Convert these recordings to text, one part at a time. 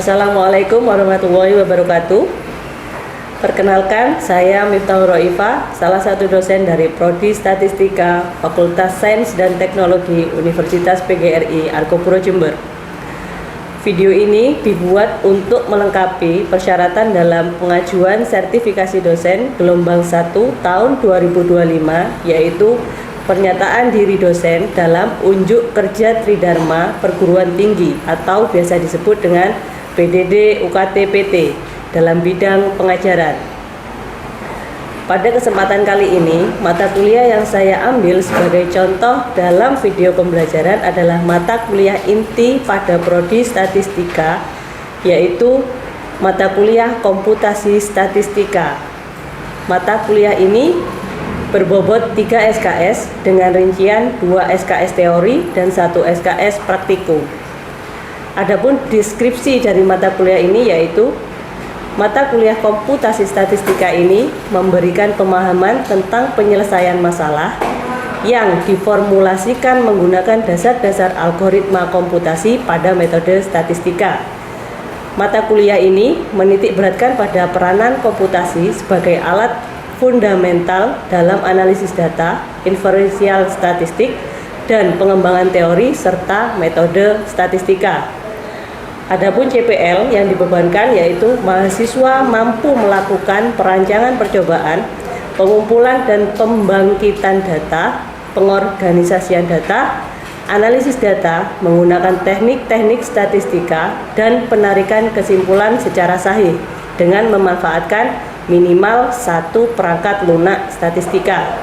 Assalamualaikum warahmatullahi wabarakatuh. Perkenalkan, saya Miftahul Roifa, salah satu dosen dari Prodi Statistika Fakultas Sains dan Teknologi Universitas PGRI Arkopuro Jember. Video ini dibuat untuk melengkapi persyaratan dalam pengajuan sertifikasi dosen gelombang 1 tahun 2025, yaitu pernyataan diri dosen dalam unjuk kerja Tridharma Perguruan Tinggi atau biasa disebut dengan PDD UKT PT dalam bidang pengajaran. Pada kesempatan kali ini, mata kuliah yang saya ambil sebagai contoh dalam video pembelajaran adalah mata kuliah inti pada Prodi Statistika, yaitu mata kuliah Komputasi Statistika. Mata kuliah ini berbobot 3 SKS dengan rincian 2 SKS teori dan 1 SKS praktikum. Adapun deskripsi dari mata kuliah ini yaitu mata kuliah Komputasi Statistika ini memberikan pemahaman tentang penyelesaian masalah yang diformulasikan menggunakan dasar-dasar algoritma komputasi pada metode statistika. Mata kuliah ini menitik beratkan pada peranan komputasi sebagai alat fundamental dalam analisis data, inferensial statistik, dan pengembangan teori serta metode statistika. Adapun CPL yang dibebankan yaitu mahasiswa mampu melakukan perancangan percobaan, pengumpulan dan pembangkitan data, pengorganisasian data, analisis data menggunakan teknik-teknik statistika, dan penarikan kesimpulan secara sahih dengan memanfaatkan minimal 1 perangkat lunak statistika.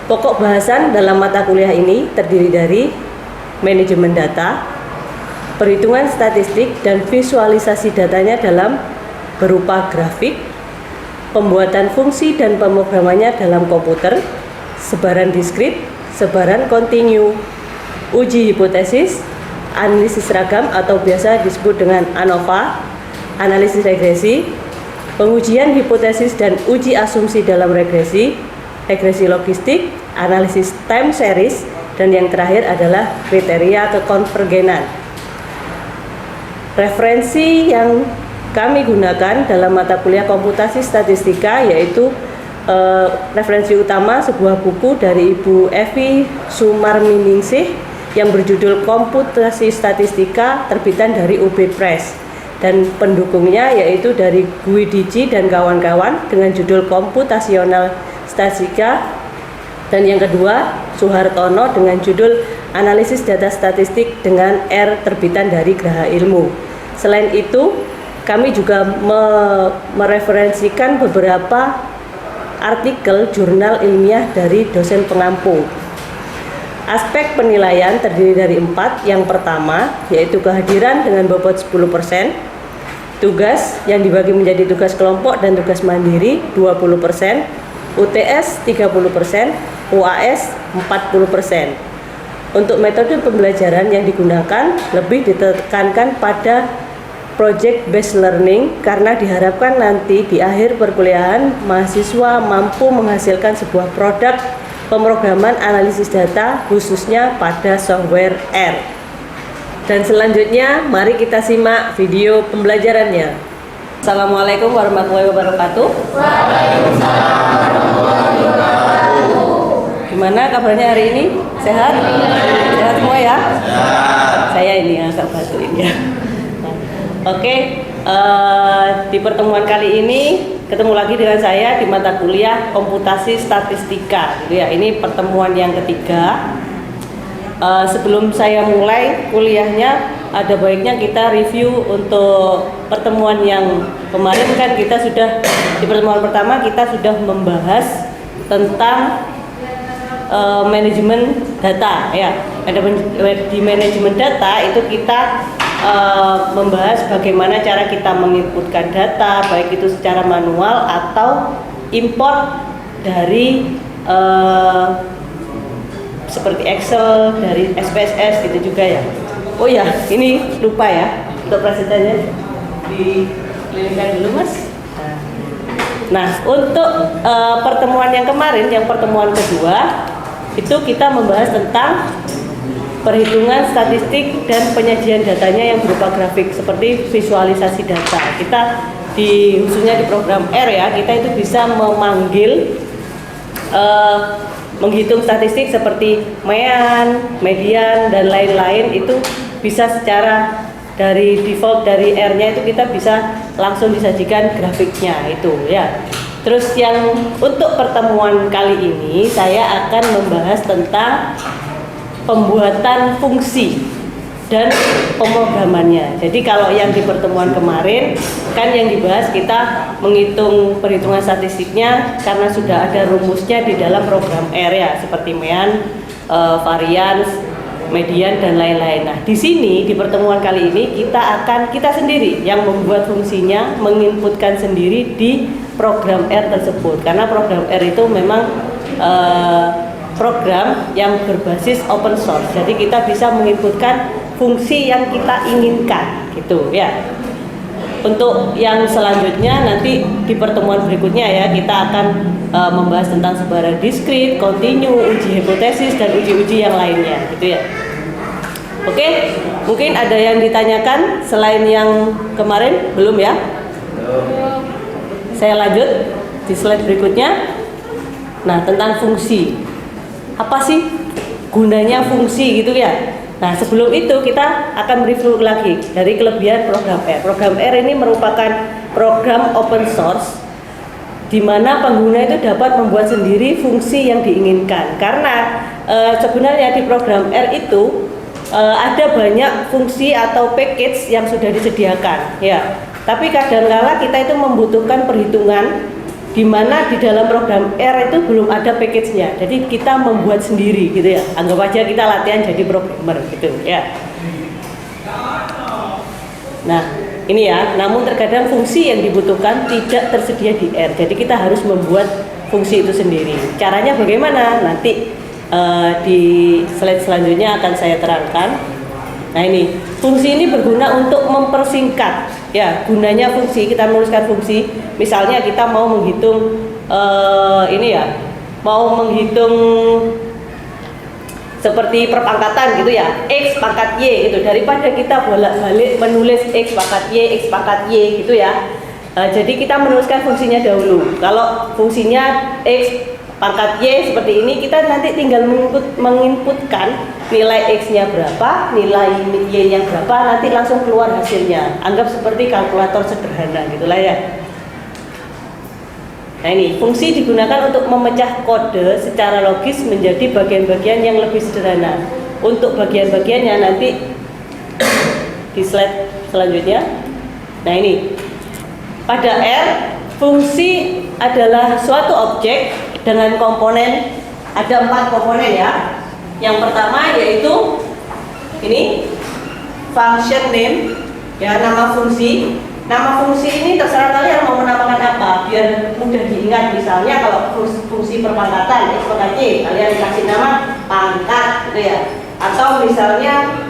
Pokok bahasan dalam mata kuliah ini terdiri dari manajemen data, perhitungan statistik dan visualisasi datanya dalam berupa grafik, pembuatan fungsi dan pemrogramannya dalam komputer, sebaran diskrit, sebaran kontinu, uji hipotesis, analisis ragam atau biasa disebut dengan ANOVA, analisis regresi, pengujian hipotesis dan uji asumsi dalam regresi, regresi logistik, analisis time series, dan yang terakhir adalah kriteria kekonvergenan. Referensi yang kami gunakan dalam mata kuliah Komputasi Statistika yaitu referensi utama sebuah buku dari Ibu Evi Sumarminingsih yang berjudul Komputasi Statistika terbitan dari UB Press, dan pendukungnya yaitu dari Guidici dan kawan-kawan dengan judul Komputasional Statistika, dan yang kedua Suhartono dengan judul Analisis Data Statistik dengan R terbitan dari Graha Ilmu. Selain itu, kami juga mereferensikan beberapa artikel jurnal ilmiah dari dosen pengampu. Aspek penilaian terdiri dari 4. Yang pertama, yaitu kehadiran dengan bobot 10%, tugas yang dibagi menjadi tugas kelompok dan tugas mandiri 20%, UTS 30%, UAS 40%. Untuk metode pembelajaran yang digunakan lebih ditekankan pada project based learning karena diharapkan nanti di akhir perkuliahan mahasiswa mampu menghasilkan sebuah produk pemrograman analisis data khususnya pada software R. Dan selanjutnya mari kita simak video pembelajarannya. Assalamualaikum warahmatullahi wabarakatuh. Waalaikumsalam warahmatullahi wabarakatuh. Gimana kabarnya hari ini? Sehat? Sehat semua ya? Sehat. Saya ini agak batuk ini ya. Oke, di pertemuan kali ini ketemu lagi dengan saya di mata kuliah Komputasi Statistika, gitu ya. Ini pertemuan yang ketiga. Sebelum saya mulai kuliahnya, ada baiknya kita review untuk pertemuan yang kemarin. Kan kita sudah di pertemuan pertama kita sudah membahas tentang manajemen data, ya. Di manajemen data itu kita membahas bagaimana cara kita menginputkan data, baik itu secara manual atau import dari seperti Excel, dari SPSS gitu juga ya. Oh ya, ini lupa ya, untuk presidennya dikelilingkan dulu Mas. Nah, untuk pertemuan yang kemarin, yang pertemuan kedua, itu kita membahas tentang perhitungan statistik dan penyajian datanya yang berupa grafik seperti visualisasi data. Kita khususnya di program R ya, kita itu bisa memanggil menghitung statistik seperti mean, median dan lain-lain, itu bisa secara dari default dari R-nya itu kita bisa langsung disajikan grafiknya itu ya. Terus yang untuk pertemuan kali ini saya akan membahas tentang pembuatan fungsi dan pemrogramannya. Jadi kalau yang di pertemuan kemarin kan yang dibahas kita menghitung perhitungan statistiknya karena sudah ada rumusnya di dalam program R ya, seperti mean, varians, median dan lain-lain. Nah, di sini di pertemuan kali ini kita sendiri yang membuat fungsinya, menginputkan sendiri di program R tersebut. Karena program R itu memang program yang berbasis open source. Jadi kita bisa menginputkan fungsi yang kita inginkan gitu ya. Untuk yang selanjutnya nanti di pertemuan berikutnya ya, kita akan membahas tentang sebaran diskrit, kontinu, uji hipotesis dan uji-uji yang lainnya gitu ya. Oke, mungkin ada yang ditanyakan selain yang kemarin? Belum ya? Saya lanjut di slide berikutnya. Nah, tentang fungsi. Apa sih gunanya fungsi gitu ya? Nah, sebelum itu kita akan review lagi dari kelebihan program R. Program R ini merupakan program open source di mana pengguna itu dapat membuat sendiri fungsi yang diinginkan. Karena sebenarnya di program R itu ada banyak fungsi atau package yang sudah disediakan ya. Tapi kadang-kala kita itu membutuhkan perhitungan di mana di dalam program R itu belum ada package-nya. Jadi kita membuat sendiri gitu ya. Anggap aja kita latihan jadi programmer gitu ya. Nah, ini ya, namun terkadang fungsi yang dibutuhkan tidak tersedia di R. Jadi kita harus membuat fungsi itu sendiri. Caranya bagaimana? Nanti di slide selanjutnya akan saya terangkan. Nah, ini fungsi ini berguna untuk mempersingkat ya. Gunanya fungsi, kita menuliskan fungsi, misalnya kita mau menghitung ini ya, mau menghitung seperti perpangkatan gitu ya, X pangkat Y gitu, daripada kita bolak-balik menulis X pangkat Y gitu ya. Jadi kita menuliskan fungsinya dahulu. Kalau fungsinya X pangkat Y seperti ini, kita nanti tinggal menginputkan nilai X-nya berapa, nilai Y-nya berapa, nanti langsung keluar hasilnya. Anggap seperti kalkulator sederhana gitulah ya. Nah, ini fungsi digunakan untuk memecah kode secara logis menjadi bagian-bagian yang lebih sederhana. Untuk bagian-bagiannya nanti di slide selanjutnya. Nah, ini pada R, fungsi adalah suatu objek dengan komponen, ada 4 komponen ya. Yang pertama yaitu ini function name ya, nama fungsi. Nama fungsi ini terserah kalian mau menamakan apa biar mudah diingat. Misalnya kalau fungsi perpangkatan X pangkat Y, kalian kasih nama pangkat gitu ya. Atau misalnya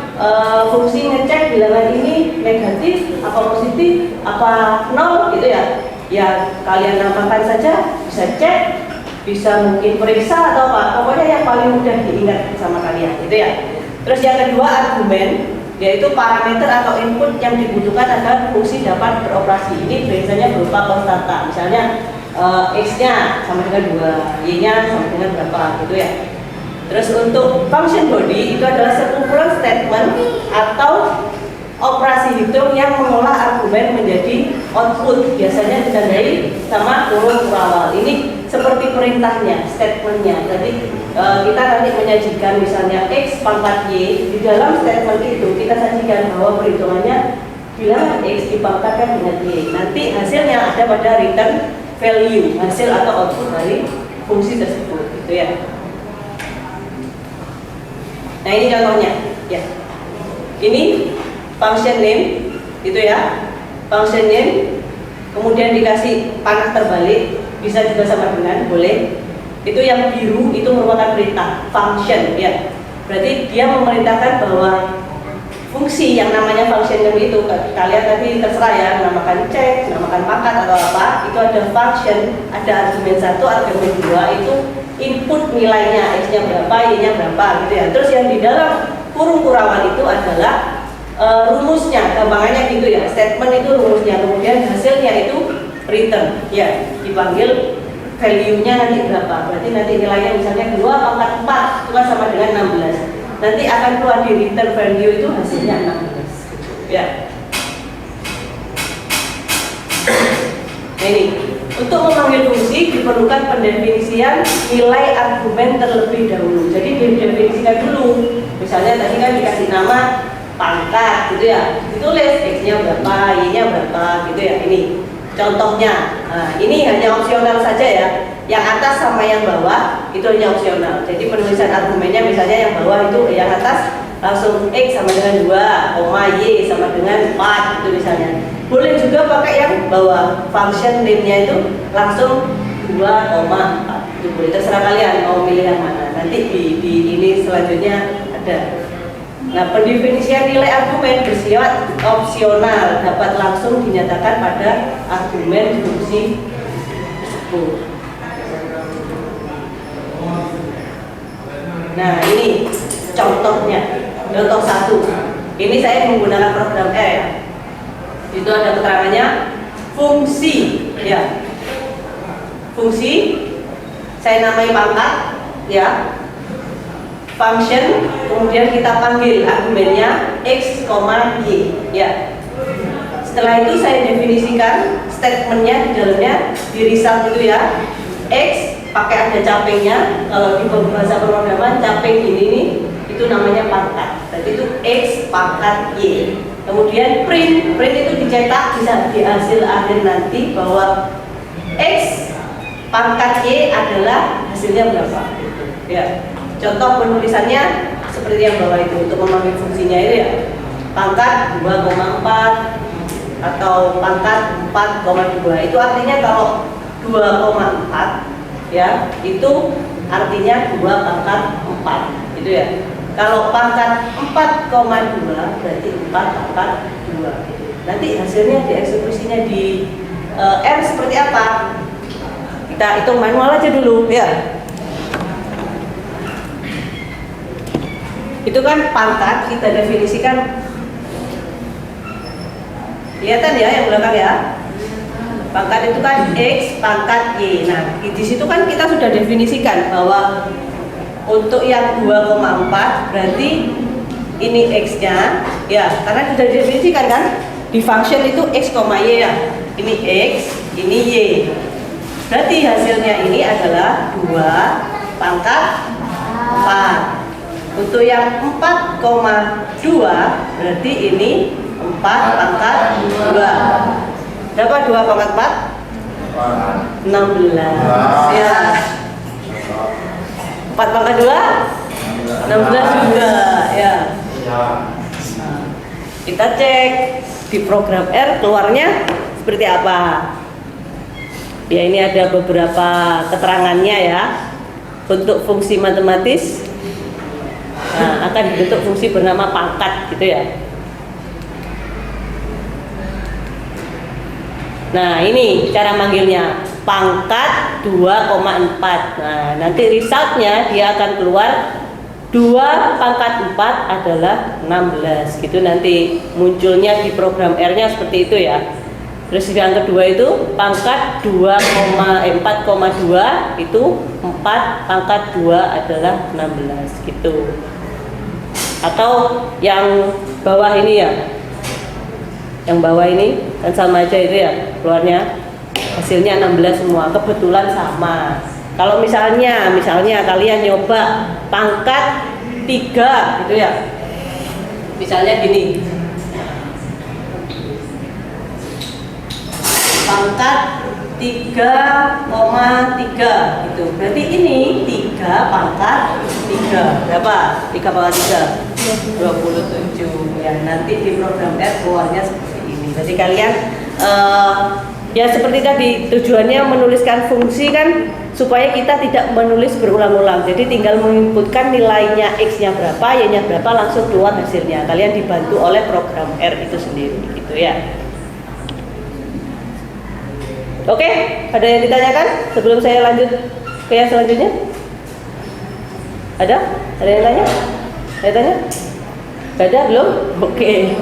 fungsi ngecek bilangan ini negatif apa positif apa 0 gitu ya. Ya kalian namakan saja, bisa cek, bisa mungkin periksa atau apa, pokoknya yang paling mudah diingat sama kalian gitu ya. Terus yang kedua argumen, yaitu parameter atau input yang dibutuhkan agar fungsi dapat beroperasi. Ini biasanya berupa konstanta, misalnya X-nya sama dengan 2, Y-nya sama dengan berapa gitu ya. Terus untuk function body itu adalah sekumpulan statement atau operasi hitung yang mengolah argumen menjadi output, biasanya ditandai sama kurung awal. Ini seperti perintahnya, statementnya. Jadi kita nanti menyajikan misalnya X pangkat Y, di dalam statement itu kita sajikan bahwa perhitungannya bilangan X dipangkatkan dengan Y. Nanti hasilnya ada pada return value, hasil atau output dari fungsi tersebut gitu ya. Nah, ini contohnya ya. Ini function name gitu ya, function name, kemudian dikasih panah terbalik, bisa juga sama dengan, boleh. Itu yang biru itu merupakan perintah function ya, berarti dia memerintahkan bahwa fungsi yang namanya function name itu, kalian tadi terserah ya, namakan cek, namakan pangkat atau apa, itu ada function, ada argumen 1, argumen 2, itu input nilainya, X-nya berapa, Y-nya berapa gitu ya. Terus yang di dalam kurung kurangan itu adalah rumusnya, gampangannya gitu ya. Statement itu rumusnya, kemudian hasilnya itu return. Ya, dipanggil value-nya nanti berapa. Berarti nanti nilainya misalnya 2 pangkat 4 itu kan sama dengan 16. Nanti akan keluar di return value itu hasilnya 16. Ya. Ini untuk memanggil fungsi diperlukan pendefinisian nilai argumen terlebih dahulu. Jadi didefinisikan dulu. Misalnya tadi kan dikasih nama pangkat gitu ya. Ditulis x-nya berapa, y-nya berapa gitu ya. Ini contohnya. Nah, ini hanya opsional saja ya. Yang atas sama yang bawah itu hanya opsional. Jadi penulisan argumennya misalnya yang bawah itu yang atas langsung x sama dengan 2, y sama dengan 4 itu misalnya. Boleh juga pakai yang bawah, function name-nya itu langsung 2,4 itu boleh, terserah kalian mau milih yang mana. Nanti di ini selanjutnya ada. Nah, pendefinisian nilai argumen bersifat opsional, dapat langsung dinyatakan pada argumen fungsi tersebut. Nah, ini contohnya, contoh 1. Ini saya menggunakan program R ya. Itu ada keterangannya fungsi ya. Fungsi saya namai pangkat ya. Function, kemudian kita panggil argumennya x, y ya. Setelah itu saya definisikan statementnya di dalamnya di result itu ya. X pakai ada capingnya. Kalau di bahasa pemrograman caping ini nih itu namanya pangkat. Jadi itu x pangkat y. Kemudian print itu dicetak bisa di hasil akhir nanti bahwa x pangkat y adalah hasilnya berapa. Ya. Contoh penulisannya seperti yang bawah itu untuk memanggil fungsinya itu ya. Pangkat 2,4 atau pangkat 4,2. Itu artinya kalau 2,4 ya, itu artinya 2 pangkat 4 gitu ya. Kalau pangkat 4,2 berarti 4 pangkat 2. Nanti hasilnya dieksekusinya di R seperti apa? Kita hitung manual aja dulu ya. Itu kan pangkat kita definisikan. Kelihatan ya yang belakang ya. Pangkat itu kan x pangkat y. Nah, di situ kan kita sudah definisikan bahwa untuk yang 2,4 berarti ini x-nya ya, karena sudah didefinisikan kan di function itu x, y ya. Ini x, ini y. Berarti hasilnya ini adalah 2 pangkat 4. Untuk yang 4,2 berarti ini 4 pangkat 2. Berapa 2 pangkat 4? 16 ya. 4 pangkat 2? 16 juga ya. Nah, kita cek di program R keluarnya seperti apa. Ya, ini ada beberapa keterangannya ya. Untuk fungsi matematis akan dibentuk fungsi bernama pangkat gitu ya. Nah, ini cara manggilnya pangkat 2,4. Nah, nanti resultnya dia akan keluar 2 pangkat 4 adalah 16 gitu, nanti munculnya di program R-nya seperti itu ya. Terus yang kedua itu pangkat 4,2 itu 4 pangkat 2 adalah 16 gitu. Atau yang bawah ini ya, yang bawah ini kan sama aja itu ya, keluarnya hasilnya 16 semua, kebetulan sama. Kalau misalnya kalian nyoba pangkat 3 gitu ya, misalnya gini, pangkat 3,3 gitu. Berarti ini 3 pangkat 3. Berapa? 3 pangkat 3? 27 ya. Nanti di program R keluarnya seperti ini. Jadi kalian ya seperti tadi, tujuannya menuliskan fungsi kan supaya kita tidak menulis berulang-ulang. Jadi tinggal menginputkan nilainya X-nya berapa, Y-nya berapa, langsung keluar hasilnya. Kalian dibantu oleh program R itu sendiri gitu ya. Oke, ada yang ditanyakan sebelum saya lanjut ke yang selanjutnya? Ada? Ada yang tanya? Saya tanya? Ada belum? Oke.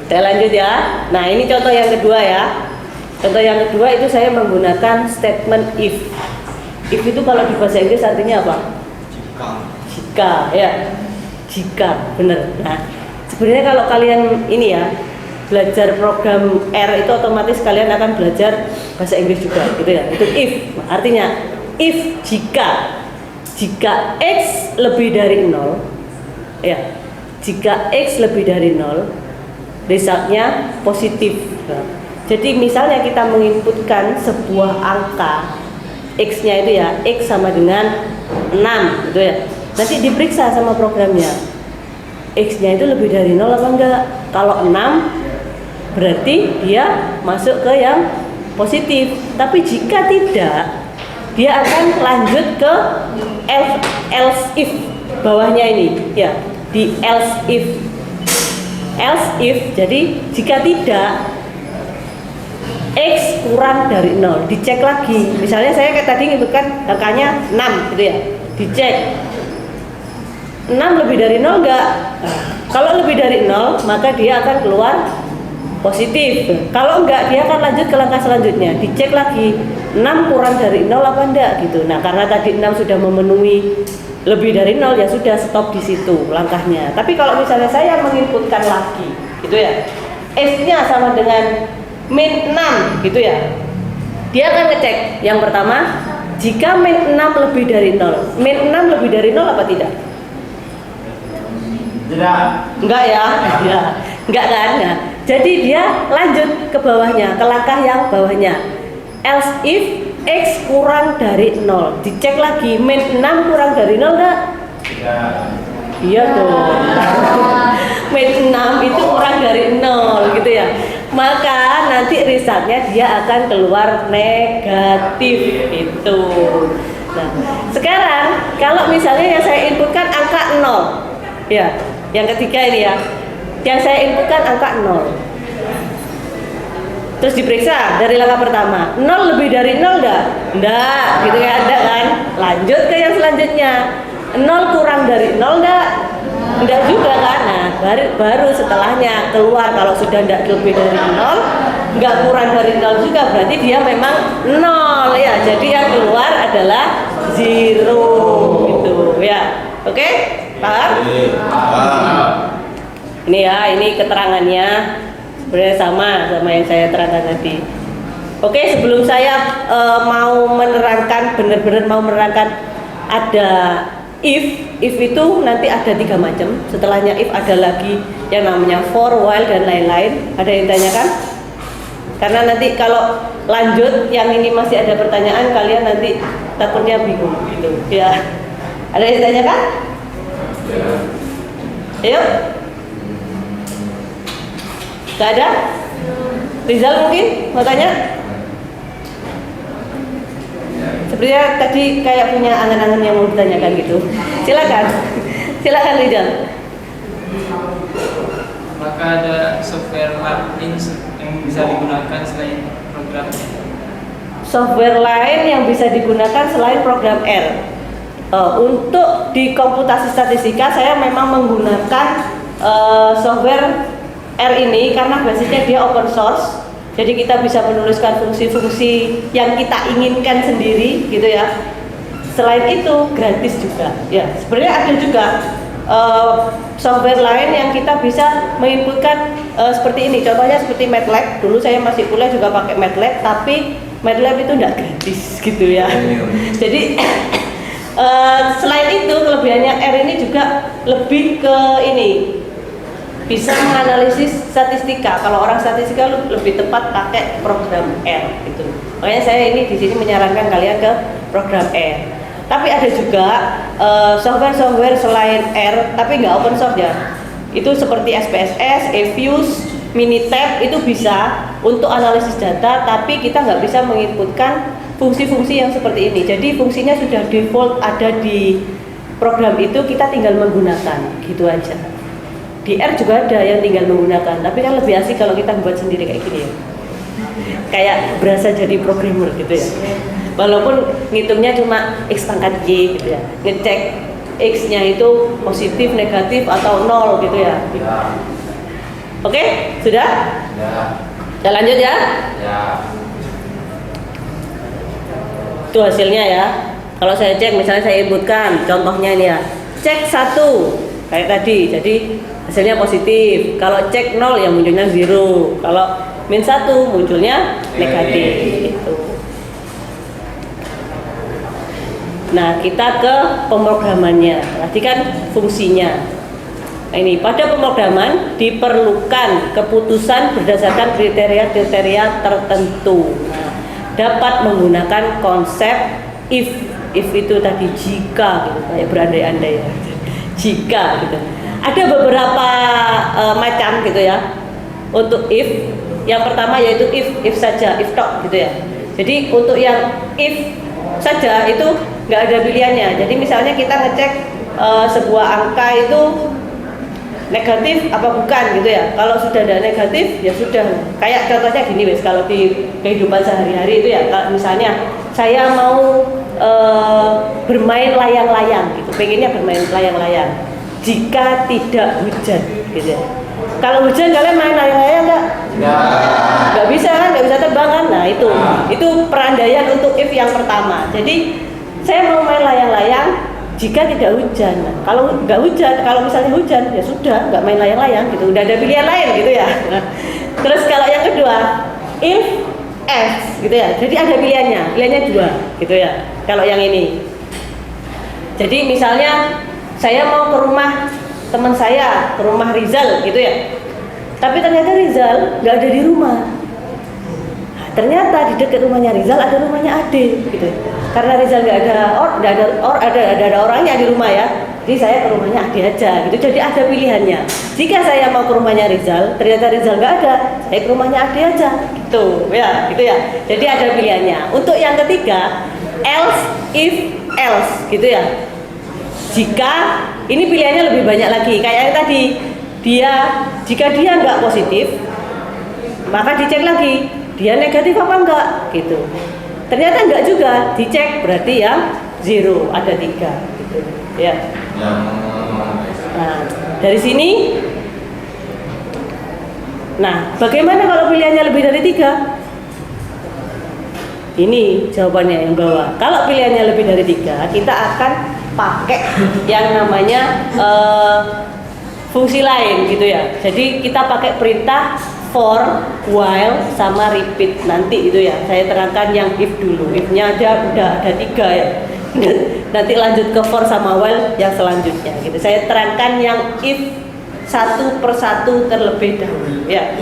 Saya lanjut ya. Nah, ini contoh yang kedua ya. Contoh yang kedua itu saya menggunakan statement if. If itu kalau di bahasa Inggris artinya apa? Jika, ya. Jika, benar. Nah, sebenarnya kalau kalian ini ya belajar program R itu otomatis kalian akan belajar bahasa Inggris juga, gitu ya. Itu if, artinya if jika X lebih dari 0, ya, jika X lebih dari 0, resultnya positif. Nah, jadi misalnya kita menginputkan sebuah angka X-nya itu ya, X sama dengan 6, gitu ya. Nanti diperiksa sama programnya, X-nya itu lebih dari 0 apa enggak. Kalau 6 berarti dia masuk ke yang positif. Tapi jika tidak, dia akan lanjut ke else if bawahnya ini ya, di else if. Jadi jika tidak X kurang dari 0, dicek lagi. Misalnya saya kayak tadi inputkan angkanya 6 gitu ya, dicek 6 lebih dari 0 enggak. Nah, kalau lebih dari 0 maka dia akan keluar positif. Kalau enggak, dia akan lanjut ke langkah selanjutnya, dicek lagi 6 kurang dari 0 apa enggak gitu. Nah, karena tadi 6 sudah memenuhi lebih dari 0, ya sudah, stop di situ langkahnya. Tapi kalau misalnya saya menginputkan lagi gitu ya, X-nya sama dengan min 6 gitu ya, dia akan ngecek yang pertama, jika min 6 lebih dari 0, min 6 lebih dari 0 apa tidak? Tidak. Enggak ya, ya. Enggak kan? Nah, jadi dia lanjut ke bawahnya, ke langkah yang bawahnya. Else if X kurang dari 0, dicek lagi, min 6 kurang dari 0 enggak? Tidak. Iya dong. Min 6 itu kurang dari 0 gitu ya. Maka nanti resultnya dia akan keluar negatif itu. Nah, sekarang kalau misalnya yang saya inputkan angka 0, ya, yang ketiga ini ya, yang saya inputkan angka 0. Terus diperiksa dari langkah pertama, 0 lebih dari 0 enggak? Enggak, gitu ya, ada kan? Lanjut ke yang selanjutnya, 0 kurang dari 0 enggak? Enggak juga kan? Nah, baru setelahnya keluar kalau sudah enggak lebih dari 0, enggak kurang dari 0 juga, berarti dia memang 0 ya. Jadi yang keluar adalah 0 gitu ya. Oke? Paham? Ini ya, ini keterangannya sebenarnya sama yang saya terangkan tadi. Oke, sebelum saya mau menerangkan, benar-benar mau menerangkan, ada if itu nanti ada 3 macam. Setelahnya if ada lagi yang namanya for, while, dan lain-lain. Ada yang tanyakan? Karena nanti kalau lanjut yang ini masih ada pertanyaan, kalian nanti takutnya bingung gitu ya. Ada yang tanyakan? Ayo. Gak ada? Rizal mungkin mau tanya? Sepertinya tadi kayak punya angan-angan yang mau ditanyakan gitu. Silakan. Silakan Rizal. Apakah ada software lain yang bisa digunakan selain program R? Software lain yang bisa digunakan selain program R. Untuk di komputasi statistika saya memang menggunakan software R ini karena basisnya dia open source. Jadi kita bisa menuliskan fungsi-fungsi yang kita inginkan sendiri gitu ya. Selain itu gratis juga. Ya, sebenarnya ada juga software lain yang kita bisa menginputkan seperti ini. Contohnya seperti MATLAB. Dulu saya masih kuliah juga pakai MATLAB, tapi MATLAB itu enggak gratis gitu ya. Jadi selain itu kelebihannya R ini juga lebih ke ini, bisa menganalisis statistika. Kalau orang statistika lebih tepat pakai program R gitu. Makanya saya ini di sini menyarankan kalian ke program R. Tapi ada juga software-software selain R, tapi nggak open source ya. Itu seperti SPSS, eViews, Minitab, itu bisa untuk analisis data, tapi kita nggak bisa menginputkan fungsi-fungsi yang seperti ini. Jadi fungsinya sudah default ada di program itu, kita tinggal menggunakan gitu aja. Di R juga ada yang tinggal menggunakan, tapi kan lebih asik kalau kita buat sendiri kayak gini ya. Kayak berasa jadi programmer gitu ya. Walaupun ngitungnya cuma X pangkat Y gitu ya. Ngecek X-nya itu positif, negatif atau nol gitu ya. Ya. Oke, sudah? Ya. Kita lanjut ya. Ya. Itu hasilnya ya. Kalau saya cek, misalnya saya inputkan, contohnya ini ya. Cek 1 kayak tadi, jadi hasilnya positif. Kalau cek 0 ya munculnya 0. Kalau -1 munculnya negatif. Gitu. Nah, kita ke pemrogramannya. Tadi kan fungsinya. Nah, ini pada pemrograman diperlukan keputusan berdasarkan kriteria-kriteria tertentu. Nah, dapat menggunakan konsep if itu tadi jika gitu, kayak berandai-andai ya. Jika gitu. Ada beberapa macam gitu ya. Untuk if, yang pertama yaitu if saja, if tok gitu ya. Jadi untuk yang if saja itu nggak ada pilihannya. Jadi misalnya kita ngecek sebuah angka itu negatif apa bukan gitu ya. Kalau sudah ada negatif ya sudah. Kayak contohnya gini wes, kalau di kehidupan sehari-hari itu ya, misalnya saya mau bermain layang-layang gitu, pengennya bermain layang-layang jika tidak hujan gitu ya. Kalau hujan kalian main layang-layang nggak bisa kan, nggak bisa terbang kan. Nah itu perandaian untuk if yang pertama. Jadi saya mau main layang-layang jika tidak hujan. Nah, kalau nggak hujan, kalau misalnya hujan ya sudah nggak main layang-layang gitu, udah ada pilihan lain gitu ya. Nah, terus kalau yang kedua if else gitu ya, jadi ada pilihannya 2 gitu ya. Kalau yang ini, jadi misalnya saya mau ke rumah teman saya, ke rumah Rizal gitu ya, tapi ternyata Rizal nggak ada di rumah. Nah, ternyata di dekat rumahnya Rizal ada rumahnya Ade gitu. Karena Rizal nggak ada orangnya di rumah ya, jadi saya ke rumahnya Ade aja gitu. Jadi ada pilihannya. Jika saya mau ke rumahnya Rizal, ternyata Rizal nggak ada, saya ke rumahnya Ade aja gitu ya, gitu ya. Jadi ada pilihannya. Untuk yang ketiga else, if else gitu ya. Jika ini pilihannya lebih banyak lagi, kayak yang tadi jika dia nggak positif, maka dicek lagi dia negatif apa enggak gitu. Ternyata enggak juga, dicek berarti yang 0, ada 3 gitu ya. Nah dari sini, nah bagaimana kalau pilihannya lebih dari 3? Ini jawabannya yang bawah. Kalau pilihannya lebih dari 3, kita akan pakai yang namanya fungsi lain gitu ya. Jadi kita pakai perintah for, while, sama repeat nanti itu ya. Saya terangkan yang if dulu. If-nya udah ada 3 ya. Nanti lanjut ke for sama while yang selanjutnya gitu. Saya terangkan yang if satu persatu terlebih dahulu ya.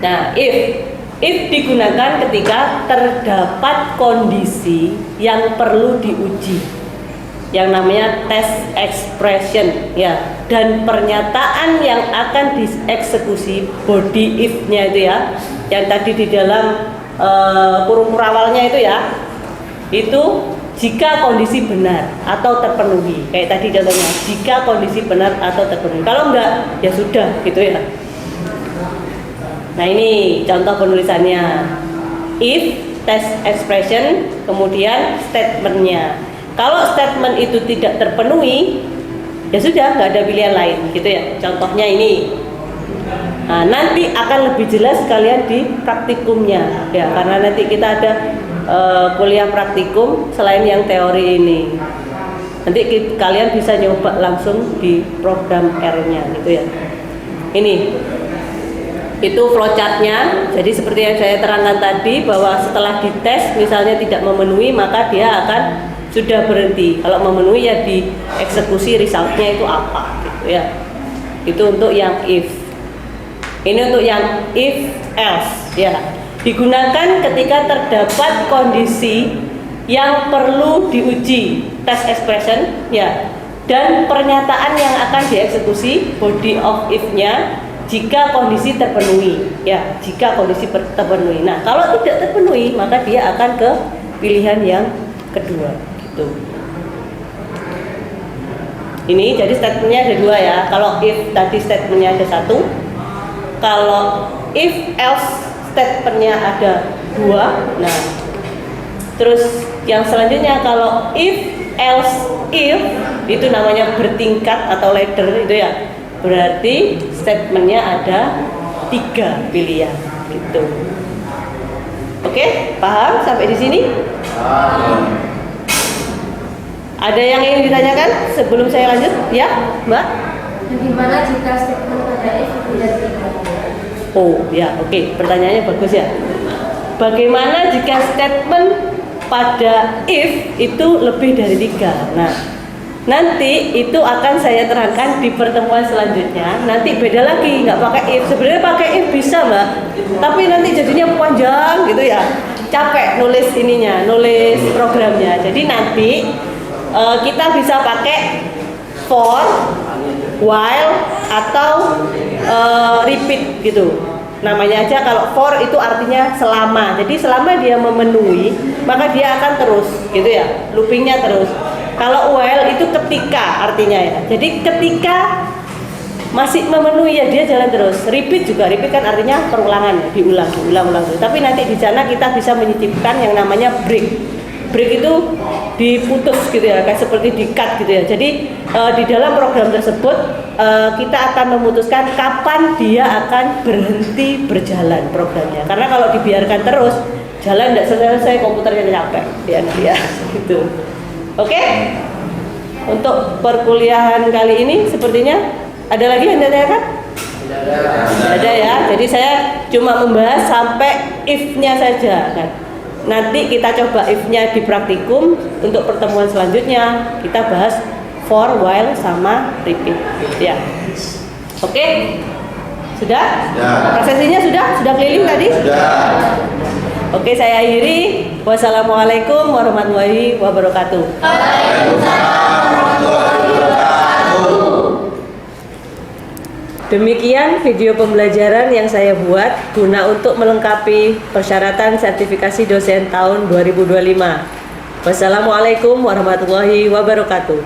Nah, if digunakan ketika terdapat kondisi yang perlu diuji, yang namanya test expression ya, dan pernyataan yang akan dieksekusi body if-nya itu ya, yang tadi di dalam kurung awalnya itu ya, itu jika kondisi benar atau terpenuhi. Kayak tadi contohnya, jika kondisi benar atau terpenuhi. Kalau enggak ya sudah gitu ya. Nah ini contoh penulisannya. If test expression, kemudian statementnya. Kalau statement itu tidak terpenuhi, ya sudah nggak ada pilihan lain, gitu ya. Contohnya ini. Nah, nanti akan lebih jelas kalian di praktikumnya, ya. Karena nanti kita ada kuliah praktikum selain yang teori ini. Nanti kalian bisa nyoba langsung di program R-nya, gitu ya. Ini. Itu flowchartnya. Jadi seperti yang saya terangkan tadi, bahwa setelah dites misalnya tidak memenuhi, maka dia akan sudah berhenti. Kalau memenuhi ya dieksekusi resultnya itu apa gitu ya. Itu untuk yang if. Ini untuk yang if else ya. Digunakan ketika terdapat kondisi yang perlu diuji, test expression ya, dan pernyataan yang akan dieksekusi body of if-nya jika kondisi terpenuhi ya, jika kondisi terpenuhi. Nah, kalau tidak terpenuhi maka dia akan ke pilihan yang kedua gitu. Ini jadi statementnya ada 2 ya. Kalau if tadi statementnya ada 1, kalau if else statementnya ada 2. Nah, terus yang selanjutnya kalau if else, if itu namanya bertingkat atau ladder itu ya. Berarti statementnya ada 3 pilihan gitu. Oke, paham sampai di sini? Ada yang ingin ditanyakan sebelum saya lanjut? Ya, Mbak? Bagaimana jika statement pada if lebih dari 3? Oh ya, oke. Pertanyaannya bagus ya. Bagaimana jika statement pada if itu lebih dari 3? Nah, nanti itu akan saya terangkan di pertemuan selanjutnya. Nanti beda lagi, nggak pakai if. Sebenarnya pakai if bisa, Mbak. Tapi nanti jadinya panjang gitu ya. Capek nulis ininya, nulis programnya. Jadi nanti kita bisa pakai for, while, atau repeat gitu. Namanya aja kalau for itu artinya selama. Jadi selama dia memenuhi, maka dia akan terus gitu ya. Loopingnya terus. Kalau while itu ketika artinya ya. Jadi ketika masih memenuhi ya dia jalan terus. Repeat juga, repeat kan artinya perulangan ya, diulang. Tapi nanti di sana kita bisa menyisipkan yang namanya break. Break itu diputus gitu ya, kayak seperti di-cut gitu ya. Jadi di dalam program tersebut kita akan memutuskan kapan dia akan berhenti berjalan programnya. Karena kalau dibiarkan terus jalan tidak selesai, komputernya capek dia gitu. Oke? Untuk perkuliahan kali ini sepertinya ada lagi yang ditanyakan? Ada ya. Jadi saya cuma membahas sampai if-nya saja kan. Nanti kita coba if-nya di praktikum. Untuk pertemuan selanjutnya kita bahas for, while, sama repeat ya. Oke? Sudah? Prosesinya sudah keliling tadi? Sudah. Oke, saya akhiri. Wassalamualaikum warahmatullahi wabarakatuh. Demikian video pembelajaran yang saya buat guna untuk melengkapi persyaratan sertifikasi dosen tahun 2025. Wassalamualaikum warahmatullahi wabarakatuh.